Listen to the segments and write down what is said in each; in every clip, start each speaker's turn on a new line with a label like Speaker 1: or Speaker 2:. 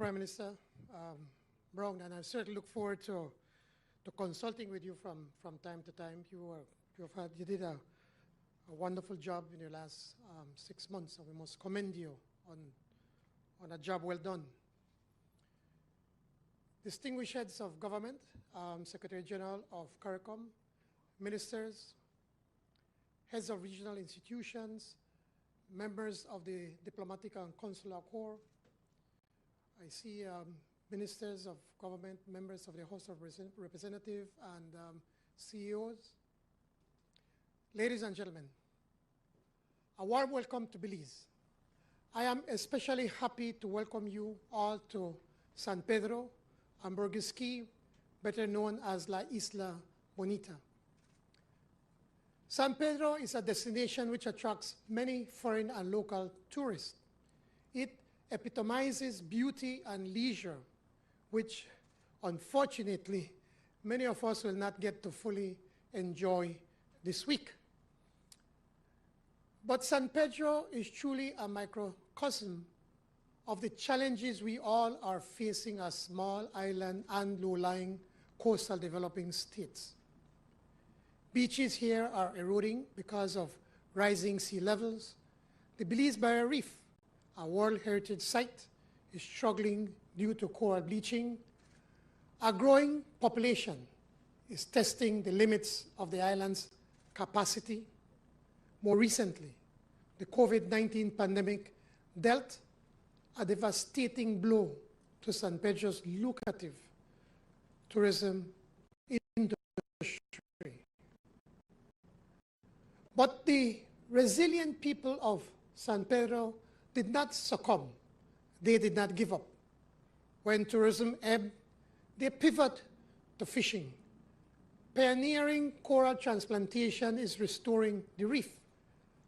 Speaker 1: Prime Minister Brown, and I certainly look forward to consulting with you from time to time. You did a wonderful job in your last 6 months, and we must commend you on a job well done. Distinguished heads of government, Secretary General of Caricom, ministers, heads of regional institutions, members of the Diplomatic and Consular Corps. I see ministers of government, members of the House of Representatives, and CEOs. Ladies and gentlemen, a warm welcome to Belize. I am especially happy to welcome you all to San Pedro and Burgess Key, better known as La Isla Bonita. San Pedro is a destination which attracts many foreign and local tourists. It epitomizes beauty and leisure, which unfortunately many of us will not get to fully enjoy this week. But San Pedro is truly a microcosm of the challenges we all are facing as small island and low-lying coastal developing states. Beaches here are eroding because of rising sea levels. The Belize Barrier Reef, a World Heritage Site, is struggling due to coral bleaching. A growing population is testing the limits of the island's capacity. More recently, the COVID-19 pandemic dealt a devastating blow to San Pedro's lucrative tourism industry. But the resilient people of San Pedro did not succumb. They did not give up. When tourism ebbed, they pivot to fishing. Pioneering coral transplantation is restoring the reef,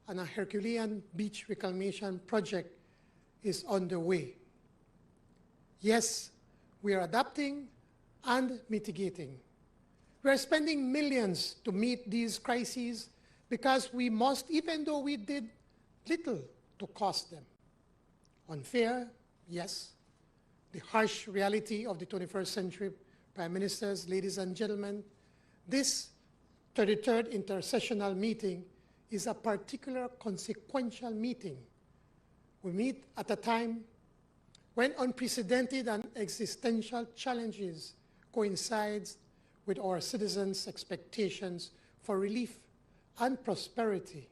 Speaker 1: and a Herculean beach reclamation project is underway. Yes, we are adapting and mitigating. We are spending millions to meet these crises because we must, even though we did little to cost them. Unfair, yes. The harsh reality of the 21st century, Prime Ministers, ladies and gentlemen, this 33rd Inter-Sessional Meeting is a particular consequential meeting. We meet at a time when unprecedented and existential challenges coincides with our citizens' expectations for relief and prosperity.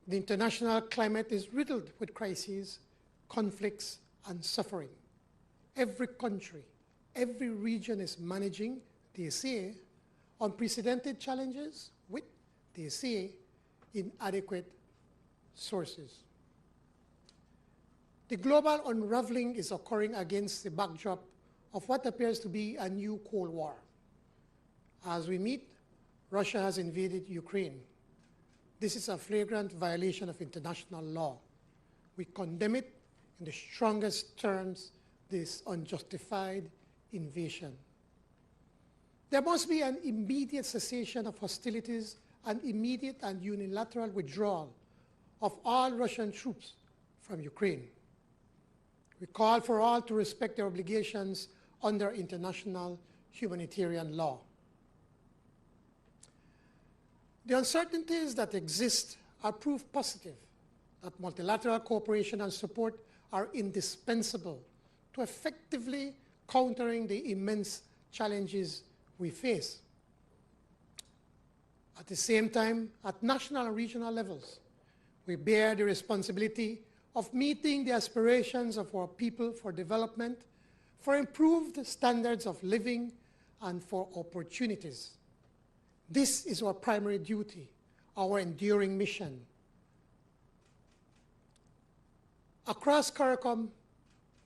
Speaker 1: The international climate is riddled with crises, conflicts, and suffering. Every country, every region is managing, they say, unprecedented challenges with, they say, inadequate sources. The global unraveling is occurring against the backdrop of what appears to be a new Cold War. As we meet, Russia has invaded Ukraine. This is a flagrant violation of international law. We condemn it in the strongest terms, this unjustified invasion. There must be an immediate cessation of hostilities and immediate and unilateral withdrawal of all Russian troops from Ukraine. We call for all to respect their obligations under international humanitarian law. The uncertainties that exist are proof positive that multilateral cooperation and support are indispensable to effectively countering the immense challenges we face. At the same time, at national and regional levels, we bear the responsibility of meeting the aspirations of our people for development, for improved standards of living, and for opportunities. This is our primary duty, our enduring mission. Across Caricom,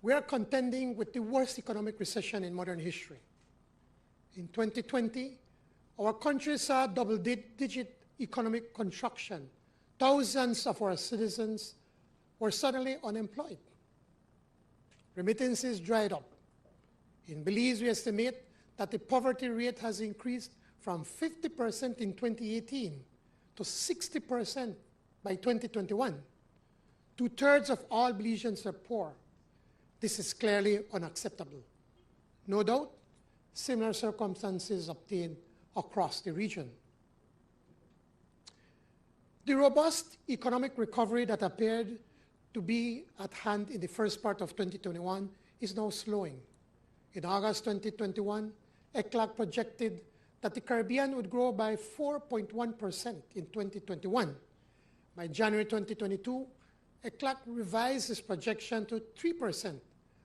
Speaker 1: we are contending with the worst economic recession in modern history. In 2020, our country saw double-digit economic contraction. Thousands of our citizens were suddenly unemployed. Remittances dried up. In Belize, we estimate that the poverty rate has increased from 50% in 2018 to 60% by 2021. 2/3 of all Belizeans are poor. This is clearly unacceptable. No doubt, similar circumstances obtained across the region. The robust economic recovery that appeared to be at hand in the first part of 2021 is now slowing. In August 2021, ECLAC projected that the Caribbean would grow by 4.1% in 2021. By January 2022, ECLAC revised its projection to 3%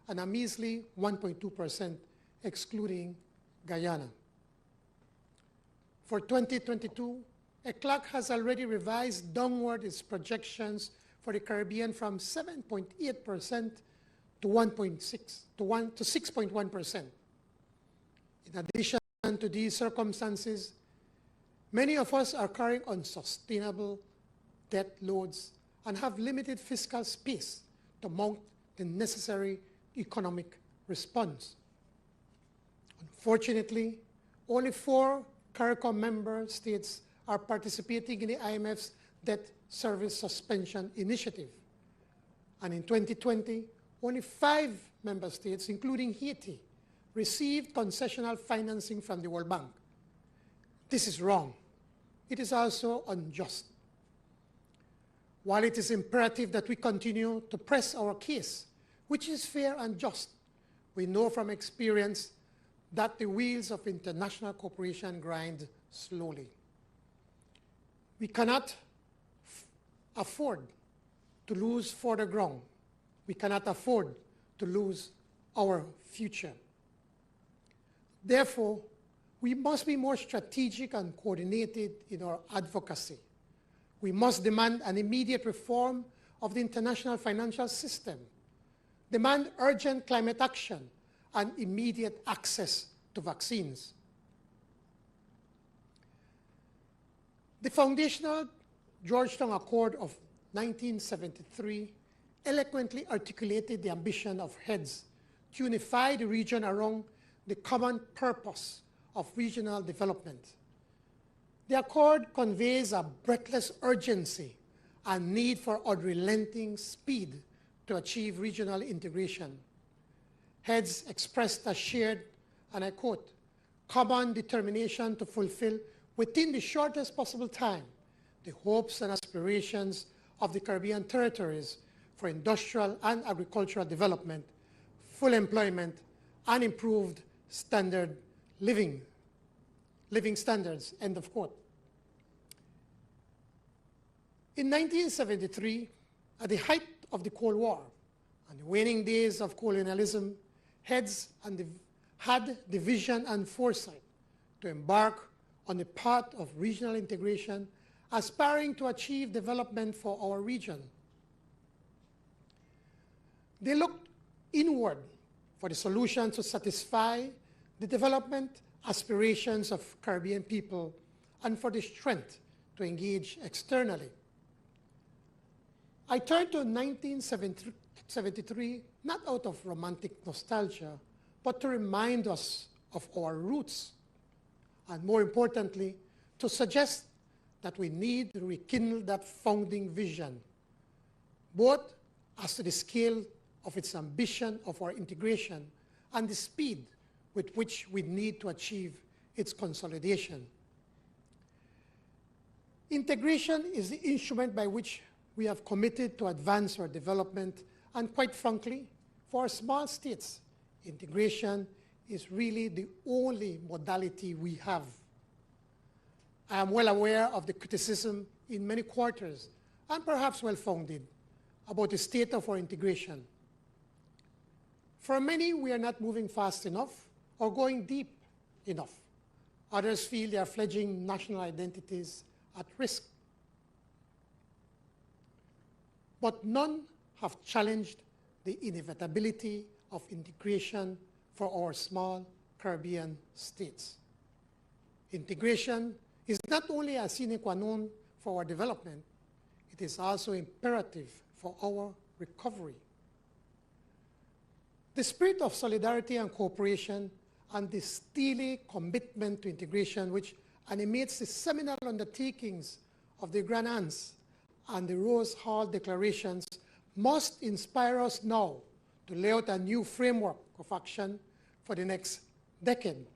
Speaker 1: and a measly 1.2% excluding Guyana. For 2022, ECLAC has already revised downward its projections for the Caribbean from 7.8% to 6.1%. In addition to these circumstances, many of us are carrying unsustainable debt loads and have limited fiscal space to mount the necessary economic response. Unfortunately, only 4 Caricom member states are participating in the IMF's debt service suspension initiative. And in 2020, only 5 member states, including Haiti, received concessional financing from the World Bank. This is wrong. It is also unjust. While it is imperative that we continue to press our case, which is fair and just, we know from experience that the wheels of international cooperation grind slowly. We cannot afford to lose further ground. We cannot afford to lose our future. Therefore, we must be more strategic and coordinated in our advocacy. We must demand an immediate reform of the international financial system, demand urgent climate action, and immediate access to vaccines. The foundational Georgetown Accord of 1973 eloquently articulated the ambition of heads to unify the region around the common purpose of regional development. The Accord conveys a breathless urgency and need for unrelenting speed to achieve regional integration. Heads expressed a shared, and I quote, common determination to fulfill within the shortest possible time the hopes and aspirations of the Caribbean territories for industrial and agricultural development, full employment, and improved living standards, end of quote. In 1973, at the height of the Cold War and the waning days of colonialism, heads had the vision and foresight to embark on the path of regional integration, aspiring to achieve development for our region. They looked inward for the solution to satisfy the development aspirations of Caribbean people and for the strength to engage externally. I turn to 1973 not out of romantic nostalgia, but to remind us of our roots, and more importantly, to suggest that we need to rekindle that founding vision, both as to the scale of its ambition of our integration and the speed with which we need to achieve its consolidation. Integration is the instrument by which we have committed to advance our development, and quite frankly, for small states, integration is really the only modality we have. I am well aware of the criticism in many quarters, and perhaps well-founded, about the state of our integration. For many, we are not moving fast enough or going deep enough. Others feel their fledgling national identities at risk. But none have challenged the inevitability of integration for our small Caribbean states. Integration is not only a sine qua non for our development, it is also imperative for our recovery. The spirit of solidarity and cooperation and the steely commitment to integration which animates the seminal undertakings of the Grand Aunts and the Rose Hall declarations must inspire us now to lay out a new framework of action for the next decade.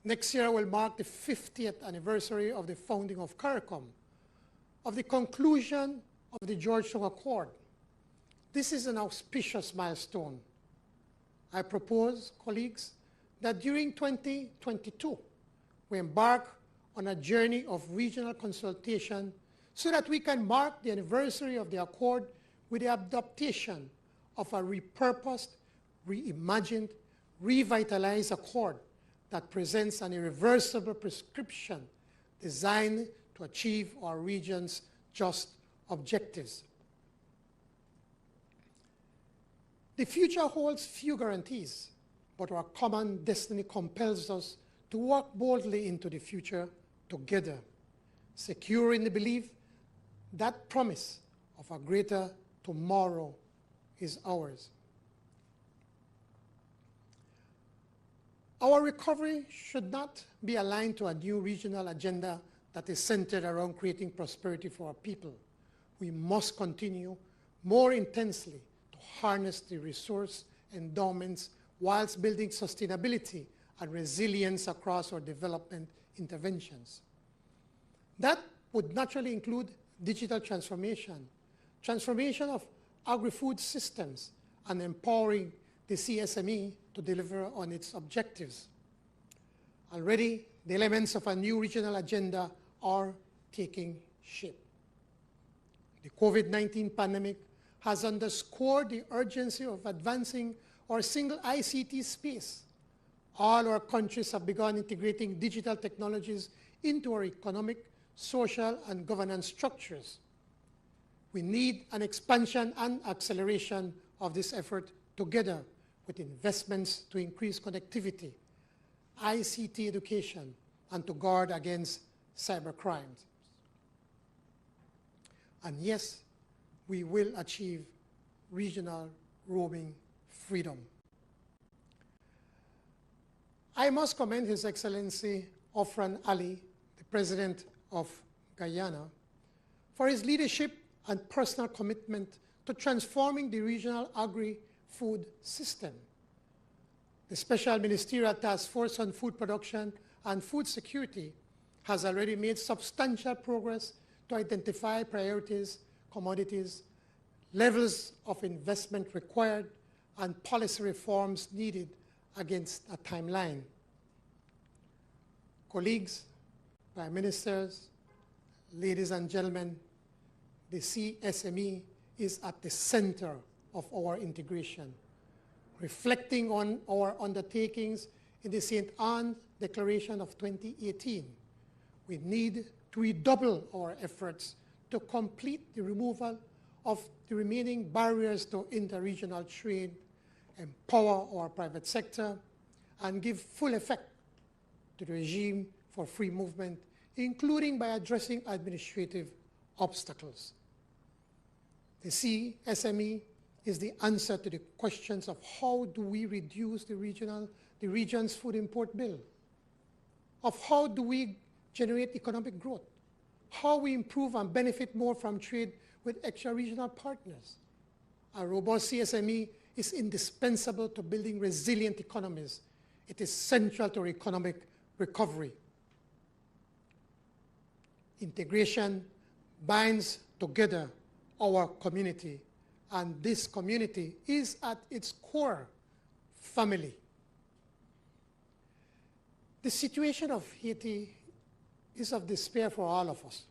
Speaker 1: Next year will mark the 50th anniversary of the founding of Caricom, of the conclusion of the Georgetown Accord. This is an auspicious milestone. I propose, colleagues, that during 2022, we embark on a journey of regional consultation so that we can mark the anniversary of the Accord with the adaptation of a repurposed, reimagined, revitalized Accord that presents an irreversible prescription designed to achieve our region's just objectives. The future holds few guarantees, but our common destiny compels us to walk boldly into the future together, secure in the belief that promise of a greater tomorrow is ours. Our recovery should not be aligned to a new regional agenda that is centered around creating prosperity for our people. We must continue more intensely to harness the resource endowments whilst building sustainability and resilience across our development interventions. That would naturally include digital transformation, transformation of agri-food systems, and empowering the CSME to deliver on its objectives. Already, the elements of a new regional agenda are taking shape. The COVID-19 pandemic has underscored the urgency of advancing our single ICT space. All our countries have begun integrating digital technologies into our economic, social, and governance structures. We need an expansion and acceleration of this effort together with investments to increase connectivity, ICT education, and to guard against cyber crimes. And yes, we will achieve regional roaming freedom. I must commend His Excellency Ofran Ali, the President of Guyana, for his leadership and personal commitment to transforming the regional agri-food system. The Special Ministerial Task Force on Food Production and Food Security has already made substantial progress to identify priorities, commodities, levels of investment required, and policy reforms needed against a timeline. Colleagues, Prime Ministers, ladies and gentlemen, the CSME is at the center of our integration. Reflecting on our undertakings in the St. Anne Declaration of 2018, we need to redouble our efforts to complete the removal of the remaining barriers to inter-regional trade, empower our private sector, and give full effect to the regime for free movement, including by addressing administrative obstacles. The CSME is the answer to the questions of how do we reduce the region's food import bill, of how do we generate economic growth, how we improve and benefit more from trade with extra-regional partners. A robust CSME is indispensable to building resilient economies. It is central to economic recovery. Integration binds together our community, and this community is at its core family. The situation of Haiti is of despair for all of us.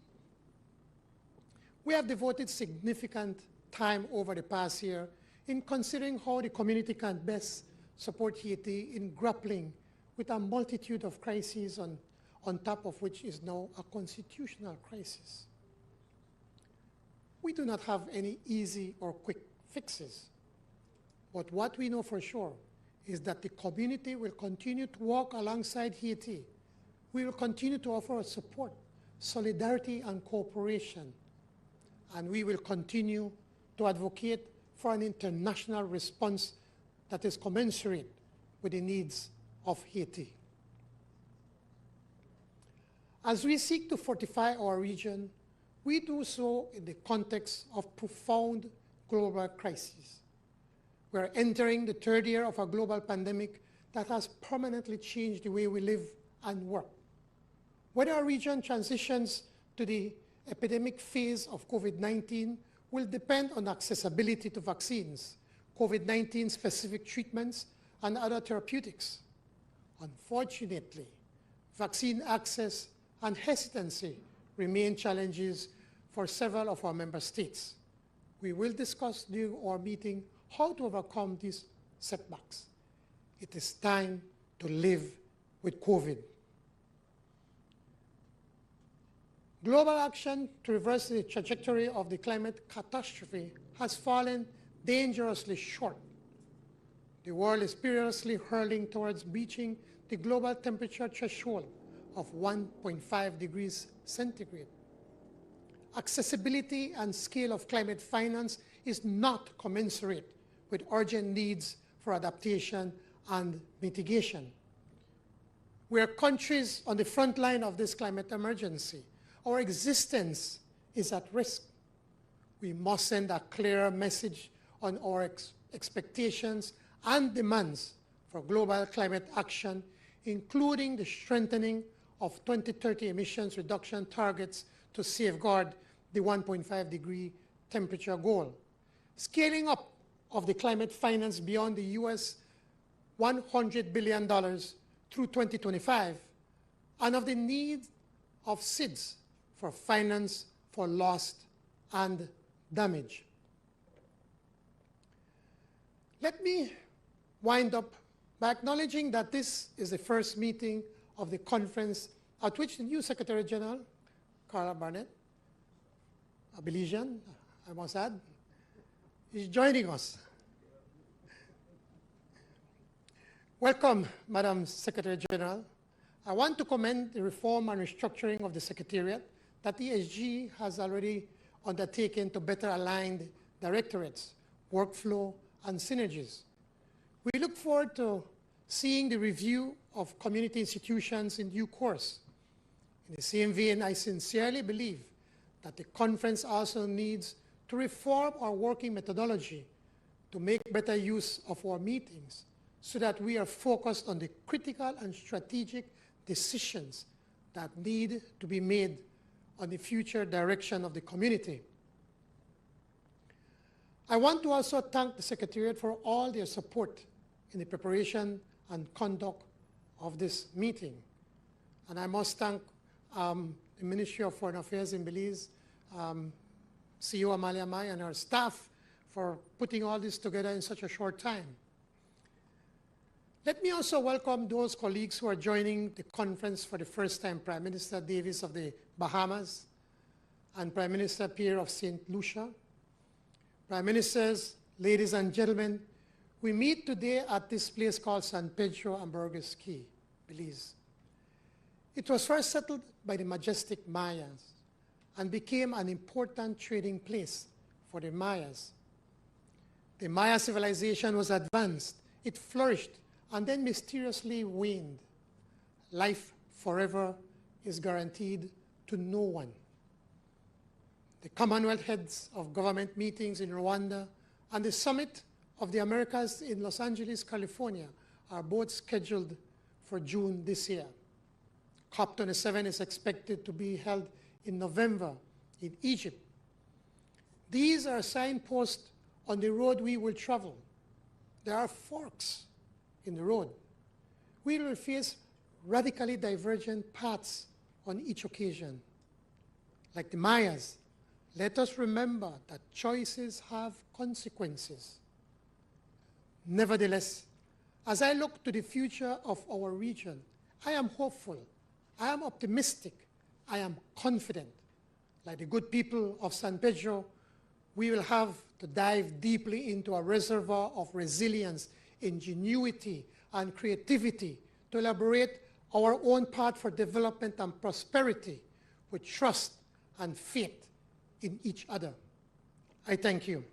Speaker 1: We have devoted significant time over the past year in considering how the community can best support Haiti in grappling with a multitude of crises, on top of which is now a constitutional crisis. We do not have any easy or quick fixes, but what we know for sure is that the community will continue to walk alongside Haiti. We will continue to offer support, solidarity, and cooperation, and we will continue to advocate for an international response that is commensurate with the needs of Haiti. As we seek to fortify our region, we do so in the context of profound global crisis. We're entering the third year of a global pandemic that has permanently changed the way we live and work. Whether our region transitions to the epidemic phase of COVID-19 will depend on accessibility to vaccines, COVID-19 specific treatments, and other therapeutics. Unfortunately, vaccine access and hesitancy remain challenges for several of our member states. We will discuss during our meeting how to overcome these setbacks. It is time to live with COVID. Global action to reverse the trajectory of the climate catastrophe has fallen dangerously short. The world is perilously hurtling towards reaching the global temperature threshold of 1.5 degrees centigrade. Accessibility and scale of climate finance is not commensurate with urgent needs for adaptation and mitigation. We are countries on the front line of this climate emergency. Our existence is at risk. We must send a clearer message on our expectations and demands for global climate action, including the strengthening of 2030 emissions reduction targets to safeguard the 1.5 degree temperature goal, scaling up of the climate finance beyond the US $100 billion through 2025, and of the need of SIDS for finance for loss and damage. Let me wind up by acknowledging that this is the first meeting of the conference at which the new Secretary General, Carla Barnett, a Belizean, I must add, is joining us. Welcome, Madam Secretary General. I want to commend the reform and restructuring of the Secretariat that ESG has already undertaken to better align directorates, workflow, and synergies. We look forward to seeing the review of community institutions in due course. In the same vein, I sincerely believe that the conference also needs to reform our working methodology to make better use of our meetings so that we are focused on the critical and strategic decisions that need to be made on the future direction of the community. I want to also thank the Secretariat for all their support in the preparation and conduct of this meeting. And I must thank the Ministry of Foreign Affairs in Belize, CEO Amalia Mai, and her staff for putting all this together in such a short time. Let me also welcome those colleagues who are joining the conference for the first time, Prime Minister Davis of the Bahamas and Prime Minister Pierre of St. Lucia. Prime Ministers, ladies and gentlemen, we meet today at this place called San Pedro and Burgess Key, Belize. It was first settled by the majestic Mayas and became an important trading place for the Mayas. The Maya civilization was advanced, it flourished, and then mysteriously waned. Life forever is guaranteed to no one. The Commonwealth Heads of Government meetings in Rwanda and the Summit of the Americas in Los Angeles, California are both scheduled for June this year. COP27 is expected to be held in November in Egypt. These are signposts on the road we will travel. There are forks in the road. We will face radically divergent paths on each occasion. Like the Mayas, let us remember that choices have consequences. Nevertheless, as I look to the future of our region, I am hopeful, I am optimistic, I am confident. Like the good people of San Pedro, we will have to dive deeply into a reservoir of resilience, ingenuity, and creativity to elaborate our own path for development and prosperity with trust and faith in each other. I thank you.